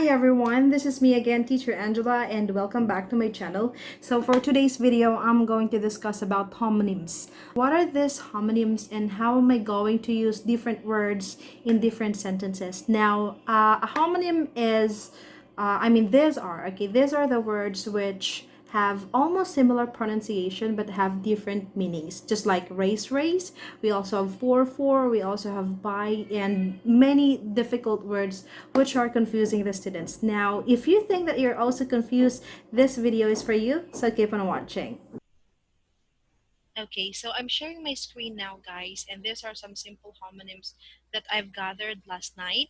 Hi everyone, this is me again, Teacher Angela, and welcome back to my channel. So for today's video, I'm going to discuss about homonyms. What are these homonyms and how am I going to use different words in different sentences? Now, a homonym is, these are the words which have almost similar pronunciation but have different meanings, just like race, we also have for, we also have by, and many difficult words which are confusing the students. Now if you think that you're also confused, this video is for you, so keep on watching. Okay, so I'm sharing my screen now, guys, and these are some simple homonyms that I've gathered last night.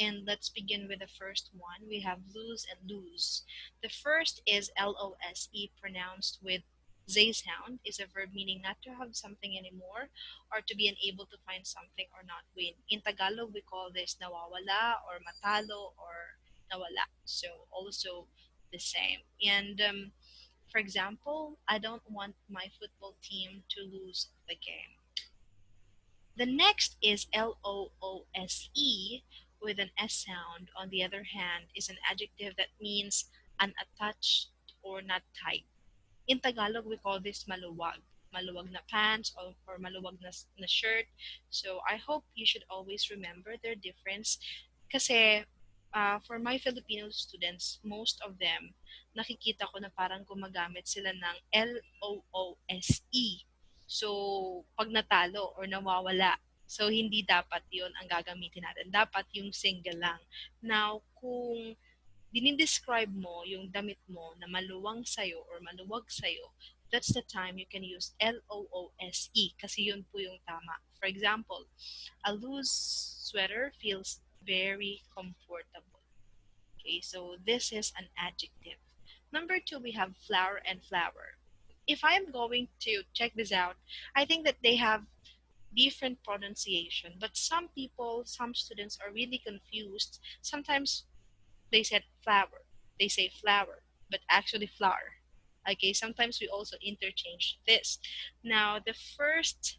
And let's begin with the first one. We have lose and lose. The first is lose, pronounced with z sound, is a verb meaning not to have something anymore or to be unable to find something or not win. In Tagalog, we call this nawawala or matalo or nawala. So also the same. And for example, I don't want my football team to lose the game. The next is loose with an S sound. On the other hand, is an adjective that means unattached or not tight. In Tagalog, we call this maluwag. Maluwag na pants or maluwag na shirt. So I hope you should always remember their difference. Kasi for my Filipino students, most of them, nakikita ko na parang gumagamit sila ng loose. So, pag natalo or nawawala, so hindi dapat yon ang gagamitin natin. Dapat yung single lang. Now, kung dinidescribe mo yung damit mo na maluwang sa'yo or maluwag sa'yo, that's the time you can use loose kasi yun po yung tama. For example, a loose sweater feels very comfortable. Okay, so this is an adjective. Number two, we have flower and flower. If I'm going to check this out, I think that they have different pronunciation, but some people, some students are really confused. Sometimes they said flower, they say flower, but actually flower. Okay, sometimes we also interchange this. Now, the first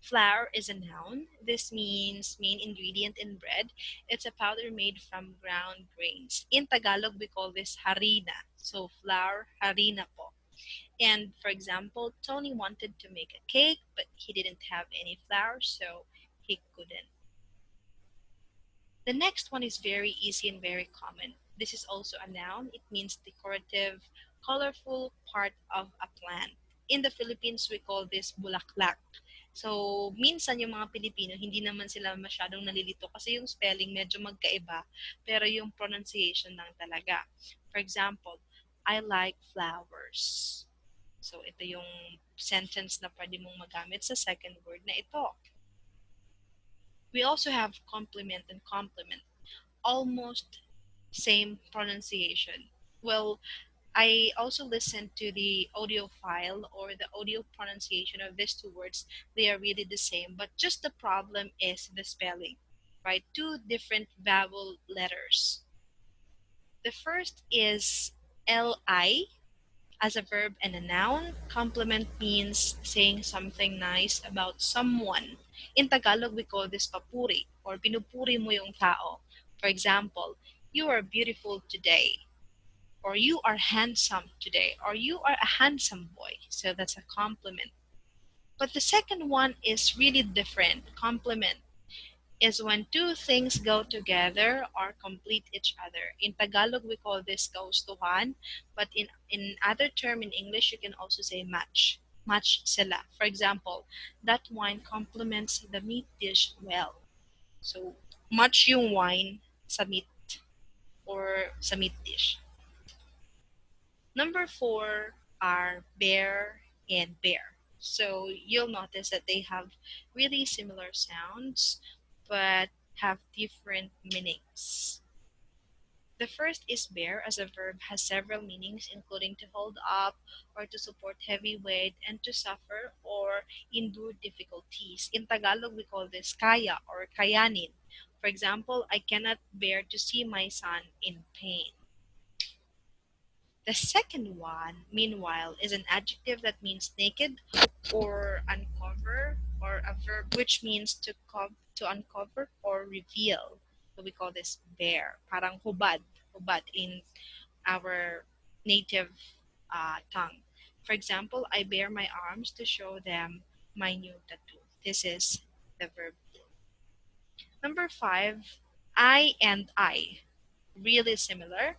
flour is a noun. This means main ingredient in bread. It's a powder made from ground grains. In Tagalog, we call this harina. So flour, harina po. And for example, Tony wanted to make a cake, but he didn't have any flour, so he couldn't. The next one is very easy and very common. This is also a noun. It means decorative, colorful part of a plant. In the Philippines, we call this bulaklak. So, minsan yung mga Pilipino, hindi naman sila masyadong nalilito kasi yung spelling medyo magkaiba, pero yung pronunciation lang talaga. For example, I like flowers. So, ito yung sentence na pwede mong magamit sa second word na ito. We also have complement and complement. Almost same pronunciation. Well, I also listened to the audio file or the audio pronunciation of these two words. They are really the same, but just the problem is the spelling, right? Two different vowel letters. The first is li as a verb and a noun. Complement means saying something nice about someone. In Tagalog, we call this papuri or pinupuri mo yung tao. For example, you are beautiful today, or you are handsome today, or you are a handsome boy. So that's a compliment. But the second one is really different. Compliment is when two things go together or complete each other. In Tagalog, we call this kaustuhan, but in other term in English, you can also say match. Match sila. For example, that wine complements the meat dish well. So, match yung wine sa meat or sa meat dish. Number four are bear and bear. So you'll notice that they have really similar sounds but have different meanings. The first is bear as a verb has several meanings including to hold up or to support heavy weight and to suffer or endure difficulties. In Tagalog we call this kaya or kayanin. For example, I cannot bear to see my son in pain. The second one, meanwhile, is an adjective that means naked or uncover, or a verb which means to uncover or reveal. So we call this bear. Parang hubad. Hubad in our native tongue. For example, I bare my arms to show them my new tattoo. This is the verb. Number five, I and I. Really similar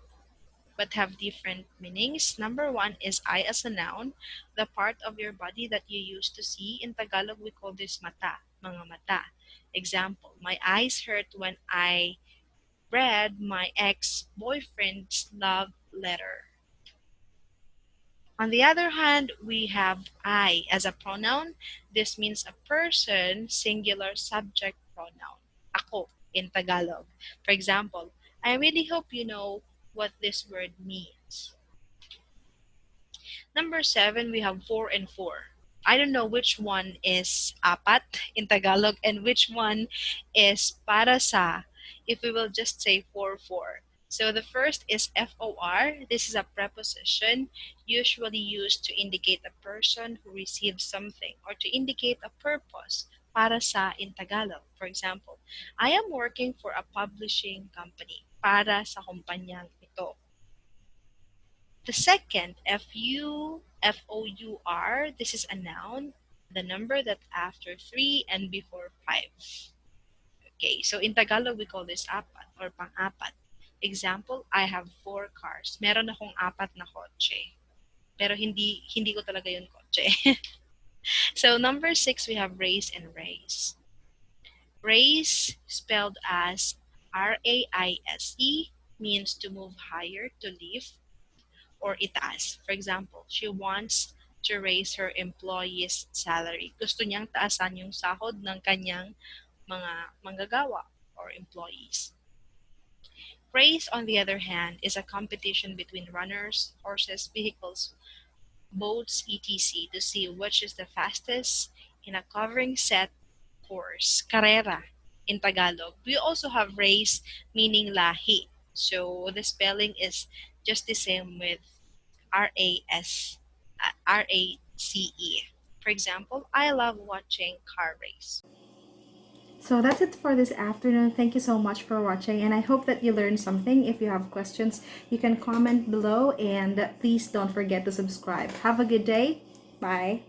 but have different meanings. Number one is I as a noun, the part of your body that you use to see. In Tagalog, we call this mata, mga mata. Example, my eyes hurt when I read my ex-boyfriend's love letter. On the other hand, we have I as a pronoun. This means a person, singular subject pronoun. Ako in Tagalog. For example, I really hope you know what this word means. Number seven, we have four and four. I don't know which one is apat in Tagalog and which one is para sa if we will just say four four. So the first is FOR. This is a preposition usually used to indicate a person who receives something or to indicate a purpose. Para sa in Tagalog. For example, I am working for a publishing company. Para sa kumpanyang ito. The second, FOUR, this is a noun, the number that after 3 and before 5. Okay, so in Tagalog, we call this apat or pang-apat. Example, I have 4 cars. Meron akong apat na kotse. Pero hindi ko talaga yun kotse. So number 6, we have raise and raise. Raise, spelled as RAISE, means to move higher, to lift, or itaas. For example, she wants to raise her employees' salary. Gusto niyang taasan yung sahod ng kanyang mga manggagawa or employees. Race, on the other hand, is a competition between runners, horses, vehicles, boats, etc. to see which is the fastest in a covering set course. Carrera in Tagalog. We also have race meaning lahi. So the spelling is just the same with RACE. For example, I love watching car race. So that's it for this afternoon. Thank you so much for watching, and I hope that you learned something. If you have questions, you can comment below, and please don't forget to subscribe. Have a good day. Bye.